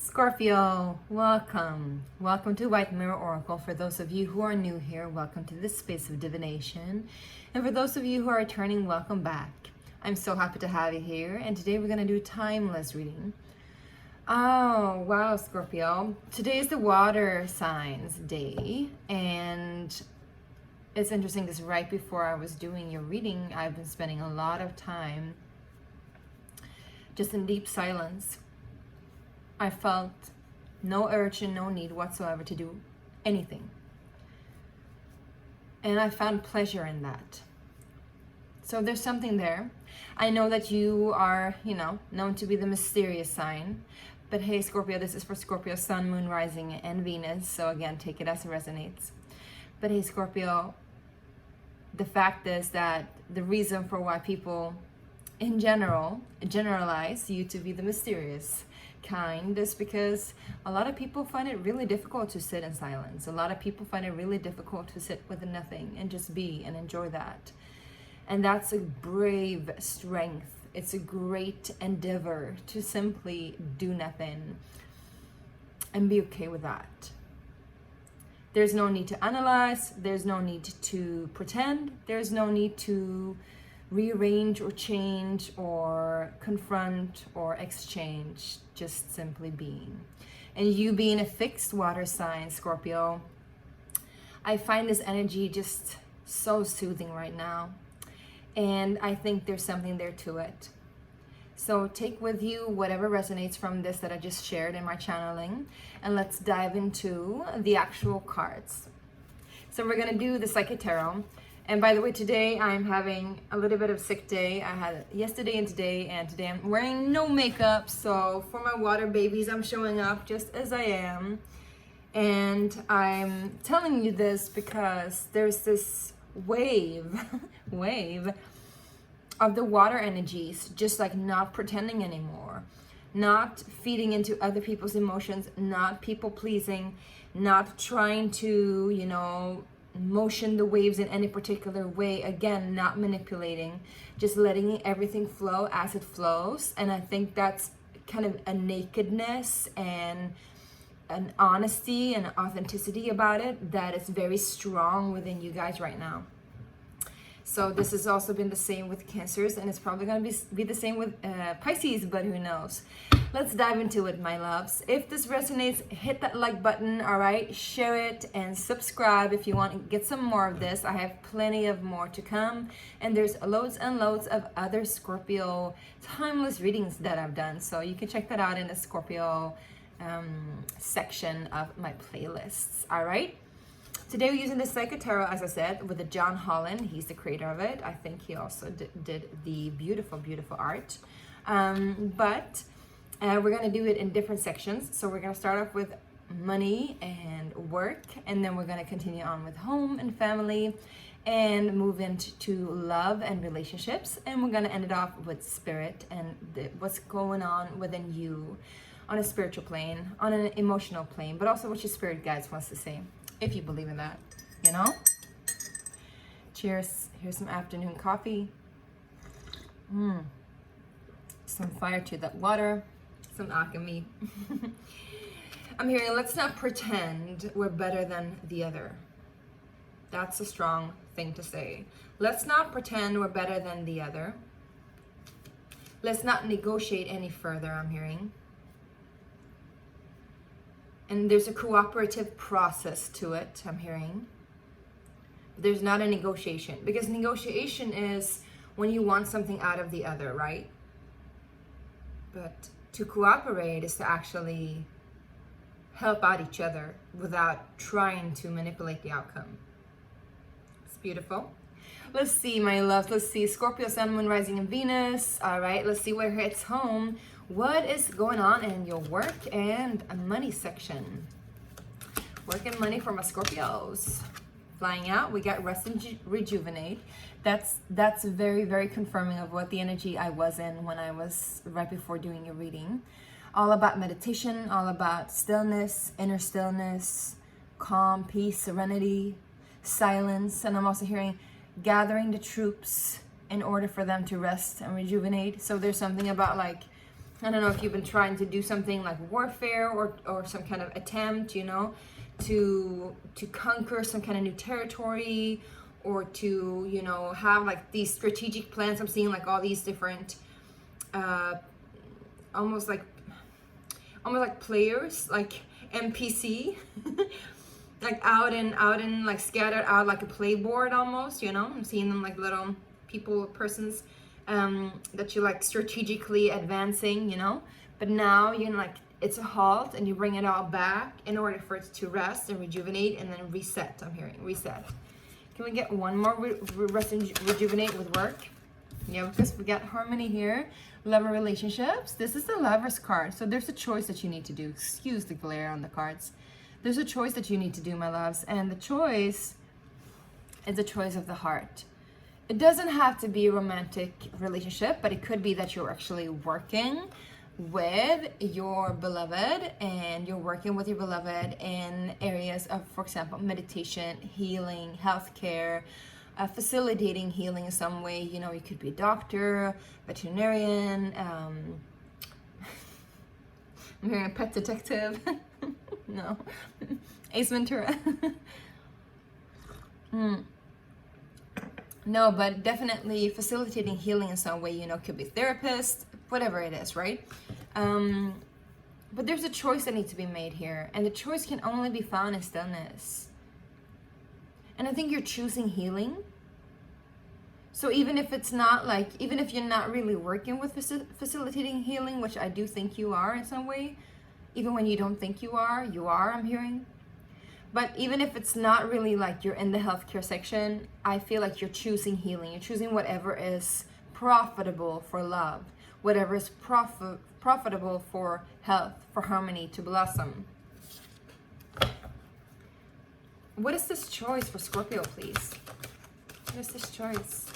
Scorpio, welcome. Welcome to White Mirror Oracle. For those of you who are new here, welcome to this space of divination. And for those of you who are returning, welcome back. I'm so happy to have you here. And today we're going to do a timeless reading. Oh, wow, Scorpio. Today is the water signs day. And it's interesting because right before I was doing your reading, I've been spending a lot of time just in deep silence. I felt no urge and no need whatsoever to do anything. And I found pleasure in that. So there's something there. I know that you are, known to be the mysterious sign. But hey, Scorpio, this is for Scorpio, Sun, Moon, Rising, and Venus. So again, take it as it resonates. But hey, Scorpio, the fact is that the reason for why people in general generalize you to be the mysterious kind is because a lot of people find it really difficult to sit in silence. A lot of people find it really difficult to sit with nothing and just be and enjoy that. And that's a brave strength. It's a great endeavor to simply do nothing and be okay with that. There's no need to analyze. There's no need to pretend. There's no need to rearrange or change or confront or exchange, just simply being. And you being a fixed water sign, Scorpio, I find this energy just so soothing right now. And I think there's something there to it. So take with you whatever resonates from this that I just shared in my channeling, and let's dive into the actual cards. So we're gonna do the Psychic Tarot. And by the way, today I'm having a little bit of sick day. I had it yesterday and today I'm wearing no makeup. So for my water babies, I'm showing up just as I am. And I'm telling you this because there's this wave of the water energies, just like not pretending anymore, not feeding into other people's emotions, not people pleasing, not trying to, motion the waves in any particular way. Again, not manipulating, just letting everything flow as it flows. And I think that's kind of a nakedness and an honesty and authenticity about it that is very strong within you guys right now. So this has also been the same with Cancers, and it's probably going to be the same with Pisces, but who knows. Let's dive into it, my loves. If this resonates, hit that like button, all right? Share it and subscribe if you want to get some more of this. I have plenty of more to come, and there's loads and loads of other Scorpio timeless readings that I've done. So you can check that out in the Scorpio section of my playlists, all right? Today we're using the Psychic Tarot, as I said, with the John Holland. He's the creator of it. I think he also did the beautiful, beautiful art. But we're going to do it in different sections. So we're going to start off with money and work, and then we're going to continue on with home and family, and move into love and relationships. And we're going to end it off with spirit and what's going on within you on a spiritual plane, on an emotional plane, but also what your spirit guides wants to say. If you believe in that, Cheers. Here's some afternoon coffee. Some fire to that water. Some alchemy. I'm hearing, let's not pretend we're better than the other. That's a strong thing to say. Let's not pretend we're better than the other. Let's not negotiate any further, I'm hearing. And there's a cooperative process to it, I'm hearing. There's not a negotiation, because negotiation is when you want something out of the other, right? But to cooperate is to actually help out each other without trying to manipulate the outcome. It's beautiful. Let's see, my loves. Let's see. Scorpio, Sun, Moon, Rising, and Venus. All right, let's see where it's home. What is going on in your work and money section? Work and money for my Scorpios. Flying out, we got rest and rejuvenate. That's very, very confirming of what the energy I was in when I was right before doing your reading. All about meditation, all about stillness, inner stillness, calm, peace, serenity, silence. And I'm also hearing gathering the troops in order for them to rest and rejuvenate. So there's something about like I don't know if you've been trying to do something like warfare or some kind of attempt, you know, to conquer some kind of new territory, or to, you know, have like these strategic plans. I'm seeing like all these different almost like players, like NPC, like out and like scattered out like a playboard almost, you know. I'm seeing them like little persons that you like strategically advancing, you know. But now you're like, it's a halt, and you bring it all back in order for it to rest and rejuvenate and then reset. I'm hearing reset. Can we get one more rest and rejuvenate with work? Yeah, because we got harmony here. Love and relationships. This is the Lover's card. So there's a choice that you need to do. Excuse the glare on the cards. There's a choice that you need to do, my loves. And the choice is the choice of the heart. It doesn't have to be a romantic relationship, but it could be that you're actually working with your beloved, and you're working with your beloved in areas of, for example, meditation, healing, healthcare, facilitating healing in some way. You know, you could be a doctor, veterinarian, I'm hearing a pet detective. No, Ace Ventura. No, but definitely facilitating healing in some way, you know, could be therapist, whatever it is, right? But there's a choice that needs to be made here, and the choice can only be found in stillness. And I think you're choosing healing. So even if it's not like, even if you're not really working with facilitating healing, which I do think you are in some way, even when you don't think you are, I'm hearing. But even if it's not really like you're in the healthcare section, I feel like you're choosing healing. You're choosing whatever is profitable for love, whatever is profitable for health, for harmony to blossom. What is this choice for Scorpio, please? What is this choice?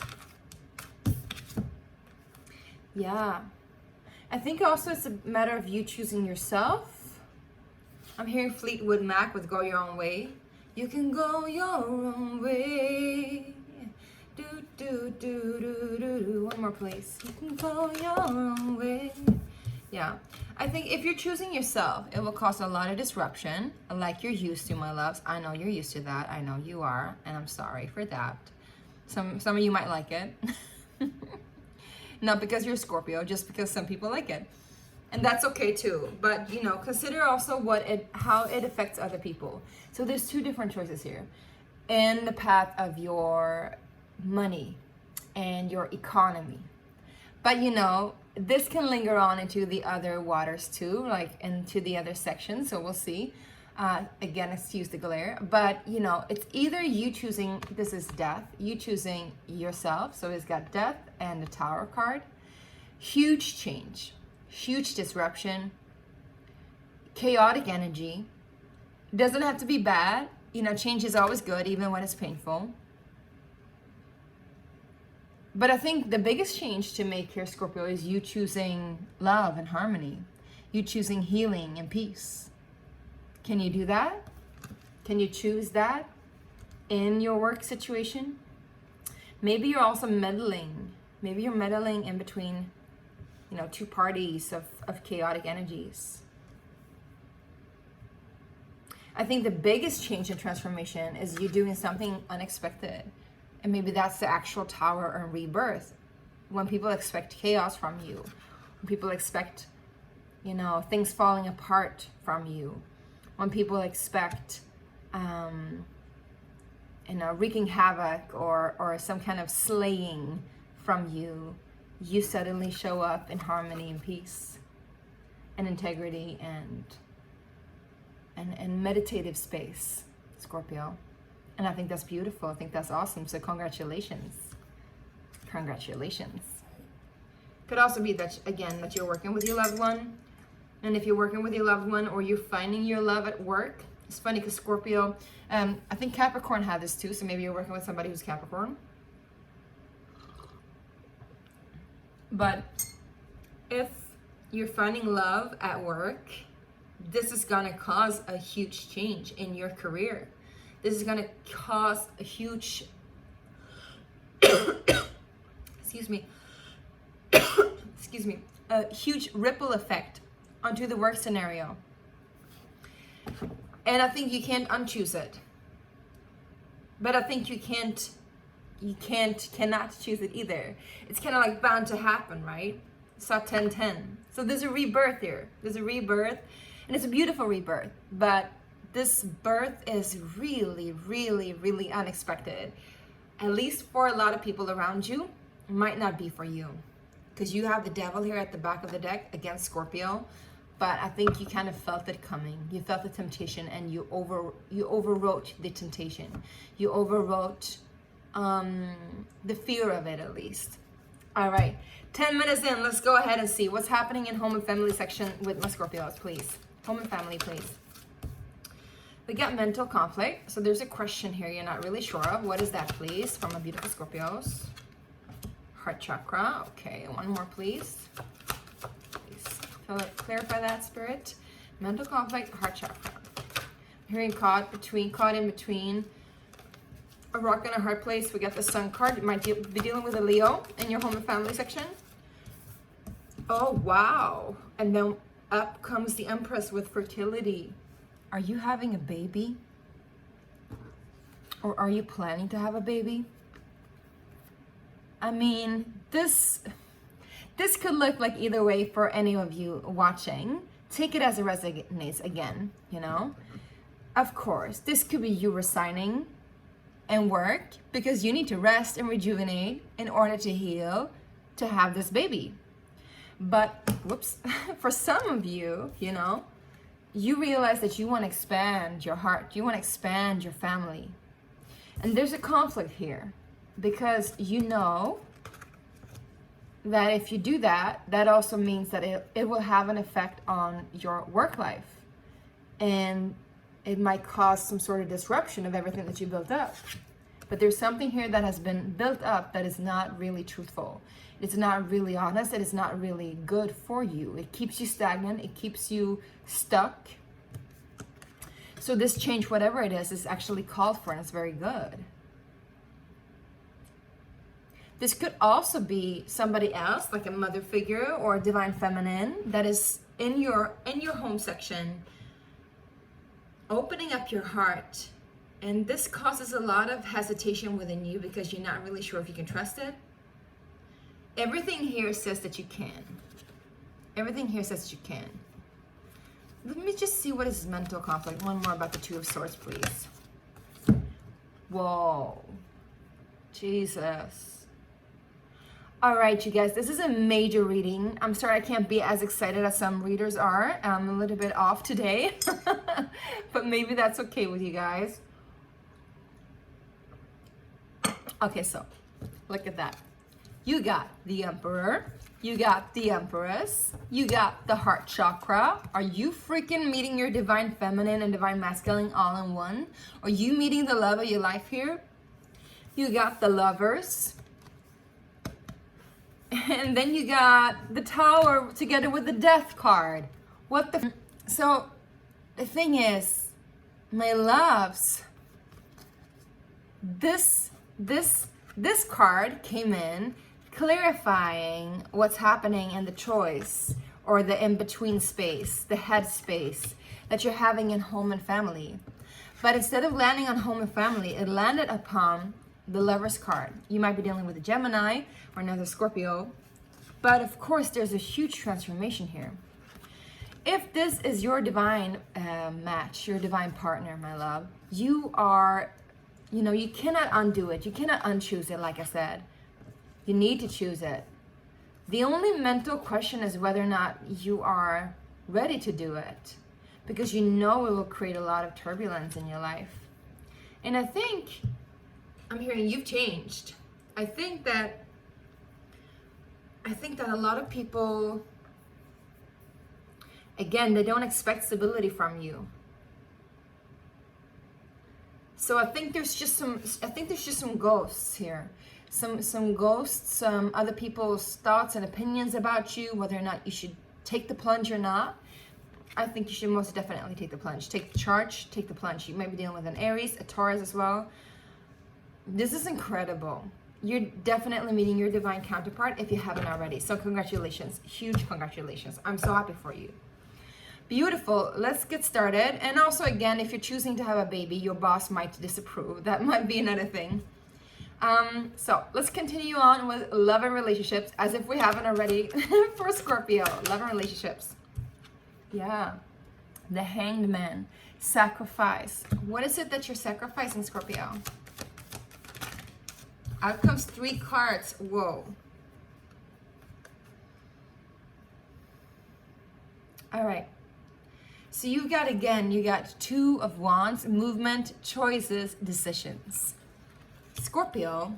Yeah. I think also it's a matter of you choosing yourself. I'm hearing Fleetwood Mac with Go Your Own Way. You can go your own way. Do, do, do, do, do, do. One more, please. You can go your own way. Yeah. I think if you're choosing yourself, it will cause a lot of disruption, like you're used to, my loves. I know you're used to that. I know you are, and I'm sorry for that. Some of you might like it. Not because you're Scorpio, just because some people like it. And that's okay too. But, you know, consider also how it affects other people. So there's two different choices here. In the path of your money and your economy. But, you know, this can linger on into the other waters too, like into the other sections. So we'll see. Again, excuse the glare. But, you know, it's either you choosing, this is death, you choosing yourself. So it's got death and the Tower card. Huge change. Huge disruption, chaotic energy. It doesn't have to be bad. You know, change is always good, even when it's painful. But I think the biggest change to make here, Scorpio, is you choosing love and harmony. You choosing healing and peace. Can you do that? Can you choose that in your work situation? Maybe you're also meddling. Maybe you're meddling in between, you know, two parties of chaotic energies. I think the biggest change and transformation is you doing something unexpected. And maybe that's the actual Tower and rebirth. When people expect chaos from you. When people expect, you know, things falling apart from you. When people expect, you know, wreaking havoc or some kind of slaying from you. You suddenly show up in harmony and peace and integrity and meditative space, Scorpio. And I think that's beautiful. I think that's awesome. So congratulations. Congratulations. Could also be that, again, that you're working with your loved one. And if you're working with your loved one or you're finding your love at work, it's funny because Scorpio, I think Capricorn had this too. So maybe you're working with somebody who's Capricorn. But if you're finding love at work, this is going to cause a huge change in your career. This is going to cause a huge, excuse me, a huge ripple effect onto the work scenario. And I think you can't unchoose it. But I think you cannot choose it either. It's kind of like bound to happen, right? Saw 10:10. So there's a rebirth here. There's a rebirth, and it's a beautiful rebirth. But this birth is really, really, really unexpected. At least for a lot of people around you, it might not be for you. Because you have the devil here at the back of the deck against Scorpio. But I think you kind of felt it coming. You felt the temptation, and you overwrote the temptation. You overwrote the fear of it, at least. All right, 10 minutes in, let's go ahead and see what's happening in home and family section with my Scorpios, please. Home and family, please. We got mental conflict. So there's a question here you're not really sure of. What is that, please, from my beautiful Scorpios? Heart chakra. Okay, one more, please. Clarify that, Spirit. Mental conflict, heart chakra. I'm hearing caught in between a rock and a hard place. We got the Sun card. You might be dealing with a Leo in your home and family section. Oh, wow. And then up comes the Empress with fertility. Are you having a baby? Or are you planning to have a baby? I mean, this could look like either way for any of you watching. Take it as it resonates again, you know? Of course, this could be you resigning and work because you need to rest and rejuvenate in order to heal, to have this baby. But, whoops, for some of you, you know, you realize that you want to expand your heart. You want to expand your family. And there's a conflict here because you know that if you do that, that also means that it will have an effect on your work life. And it might cause some sort of disruption of everything that you built up. But there's something here that has been built up that is not really truthful. It's not really honest. It is not really good for you. It keeps you stagnant. It keeps you stuck. So this change, whatever it is actually called for, and it's very good. This could also be somebody else, like a mother figure or a divine feminine that is in your home section, opening up your heart. And this causes a lot of hesitation within you because you're not really sure if you can trust it. Everything here says that you can. Everything here says that you can. Let me just see what is mental conflict. One more about the Two of Swords, please. Whoa. Jesus. All right, you guys, this is a major reading. I'm sorry I can't be as excited as some readers are. I'm a little bit off today, but maybe that's okay with you guys. Okay, so look at that. You got the Emperor, you got the Empress, you got the heart chakra. Are you freaking meeting your divine feminine and divine masculine all in one? Are you meeting the love of your life here? You got the Lovers. And then you got the Tower together with the Death card. What the... So, the thing is, my loves, this card came in clarifying what's happening in the choice or the in-between space, the head space that you're having in home and family. But instead of landing on home and family, it landed upon the Lover's card. You might be dealing with a Gemini or another Scorpio, but of course there's a huge transformation here. If this is your divine match, your divine partner, my love, you are, you know, you cannot undo it. You cannot unchoose it, like I said. You need to choose it. The only mental question is whether or not you are ready to do it, because you know it will create a lot of turbulence in your life. And I think I'm hearing you've changed. I think that a lot of people, again, they don't expect stability from you. So I think there's just some ghosts here. Some ghosts, some other people's thoughts and opinions about you, whether or not you should take the plunge or not. I think you should most definitely take the plunge. Take the charge, take the plunge. You might be dealing with an Aries, a Taurus as well. This is incredible. you're definitely meeting your divine counterpart if you haven't already. So congratulations, huge congratulations. I'm so happy for you. Beautiful. Let's get started. And also, again, if you're choosing to have a baby, your boss might disapprove. That might be another thing. So let's continue on with love and relationships, as if we haven't already for Scorpio. Love and relationships. Yeah. The Hanged Man. Sacrifice. What is it that you're sacrificing, Scorpio? Out comes 3 cards. Whoa. All right. So you got 2 of Wands, movement, choices, decisions. Scorpio,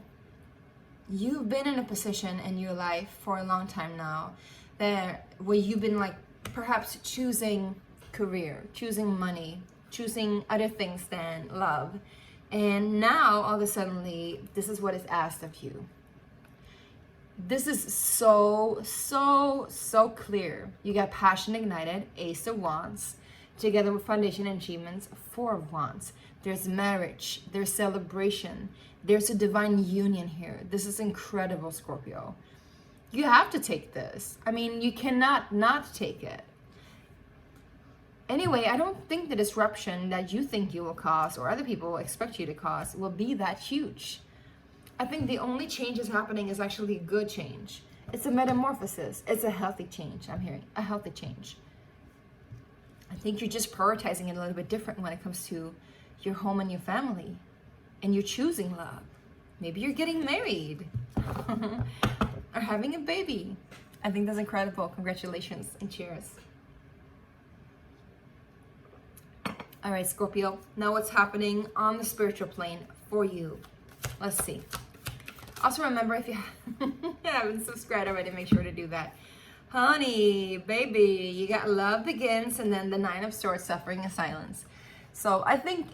you've been in a position in your life for a long time now where you've been like perhaps choosing career, choosing money, choosing other things than love. And now all of a sudden, this is what is asked of you. This is so clear. You got passion ignited, Ace of Wands, together with foundation and achievements, 4 of Wands. There's marriage, there's celebration, there's a divine union here. This is incredible, Scorpio. You have to take this. I mean, you cannot not take it. Anyway, I don't think the disruption that you think you will cause or other people expect you to cause will be that huge. I think the only change is happening is actually a good change. It's a metamorphosis. It's a healthy change. I'm hearing a healthy change. I think you're just prioritizing it a little bit different when it comes to your home and your family. And you're choosing love. Maybe you're getting married or having a baby. I think that's incredible. Congratulations and cheers. All right, Scorpio. Now what's happening on the spiritual plane for you? Let's see. Also remember, if you haven't subscribed already, make sure to do that. Honey, baby, you got love begins and then the 9 of Swords, suffering and silence. So I think,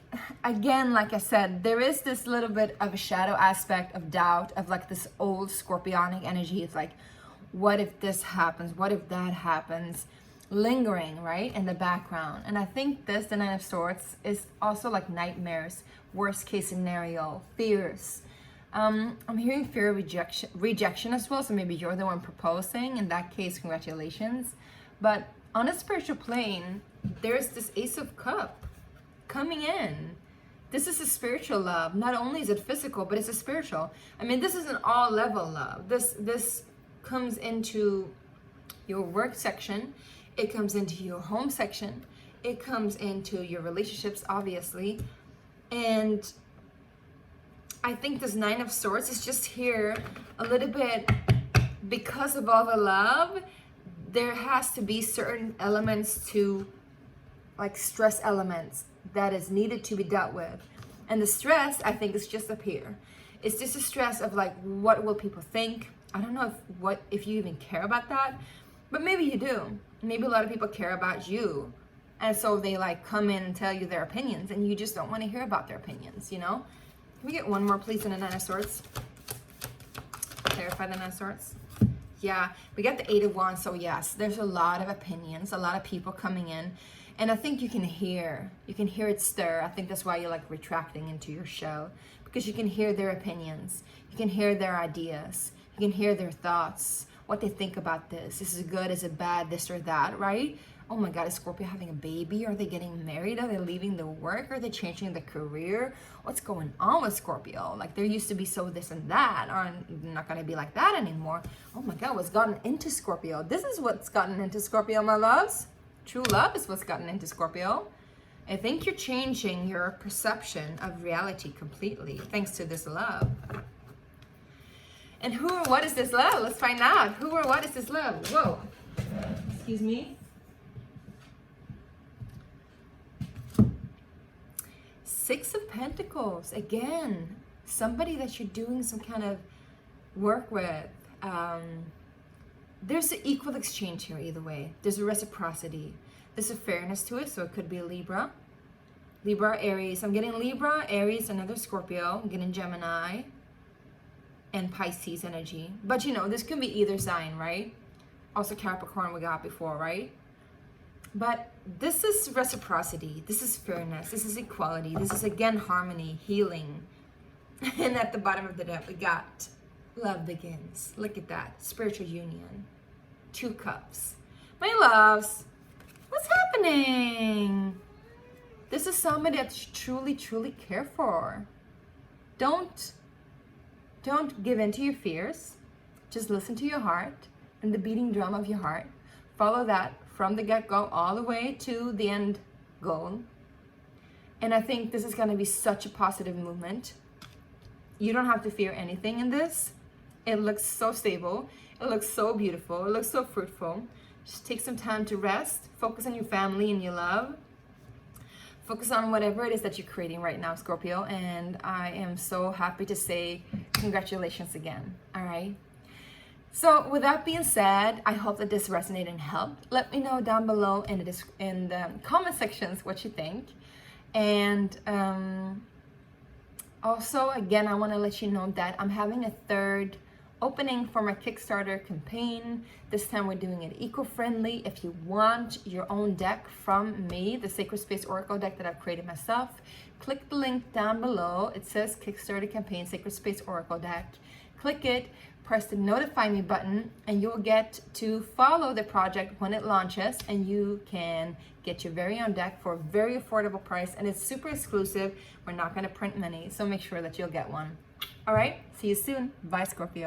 again, like I said, there is this little bit of a shadow aspect of doubt, of like this old scorpionic energy. It's like, what if this happens? What if that happens? Lingering, right, in the background. And I think this, the 9 of Swords, is also like nightmares, worst case scenario, fears. I'm hearing fear of rejection as well, so maybe you're the one proposing. In that case, congratulations. But on a spiritual plane, there's this Ace of Cups coming in. This is a spiritual love. Not only is it physical, but it's a spiritual. I mean, this is an all-level love. This comes into your work section. It comes into your home section. It comes into your relationships, obviously. And I think this 9 of Swords is just here a little bit because of all the love. There has to be certain elements to, like stress elements, that is needed to be dealt with. And the stress, I think, is just up here. It's just a stress of like, what will people think? I don't know if you even care about that, but maybe you do. Maybe a lot of people care about you. And so they like come in and tell you their opinions and you just don't want to hear about their opinions, you know? Can we get one more, please, in the 9 of Swords? Clarify the 9 of Swords. Yeah, we got the 8 of Wands, so yes, there's a lot of opinions, a lot of people coming in. And I think you can hear it stir. I think that's why you're like retracting into your shell, because you can hear their opinions. You can hear their ideas. You can hear their thoughts, what they think about this. This is good, is it bad, this or that, right? Oh my God, is Scorpio having a baby? Are they getting married? Are they leaving the work? Are they changing the career? What's going on with Scorpio? Like, there used to be so this and that, or not going to be like that anymore. Oh my God, what's gotten into Scorpio? This is what's gotten into Scorpio, my loves. True love is what's gotten into Scorpio. I think you're changing your perception of reality completely thanks to this love. And who or what is this love? Let's find out. Who or what is this love? Whoa. Excuse me. Six of Pentacles. Again, somebody that you're doing some kind of work with. There's an equal exchange here either way. There's a reciprocity. There's a fairness to it, so it could be a Libra. Libra, Aries. I'm getting Libra, Aries, another Scorpio. I'm getting Gemini and Pisces energy. But you know, this can be either sign, right? Also Capricorn we got before, right? But this is reciprocity. This is fairness. This is equality. This is, again, harmony, healing. And at the bottom of the deck, we got love begins. Look at that, spiritual union. 2 cups. My loves, what's happening? This is somebody that you truly, truly care for. Don't give in to your fears. Just listen to your heart and the beating drum of your heart. Follow that from the get-go all the way to the end goal. And I think this is going to be such a positive movement. You don't have to fear anything in this. It looks so stable. It looks so beautiful. It looks so fruitful. Just take some time to rest. Focus on your family and your love. Focus on whatever it is that you're creating right now, Scorpio. And I am so happy to say congratulations again. All right. So with that being said, I hope that this resonated and helped. Let me know down below in the comment sections what you think. And also, again, I want to let you know that I'm having a 3rd opening for my Kickstarter campaign. This time we're doing it eco-friendly. If you want your own deck from me, the Sacred Space Oracle deck that I've created myself, click the link down below. It says Kickstarter campaign, Sacred Space Oracle deck. Click it, press the notify me button, and you'll get to follow the project when it launches, and you can get your very own deck for a very affordable price, and it's super exclusive. We're not going to print many, so make sure that you'll get one. All right, see you soon. Bye, Scorpio.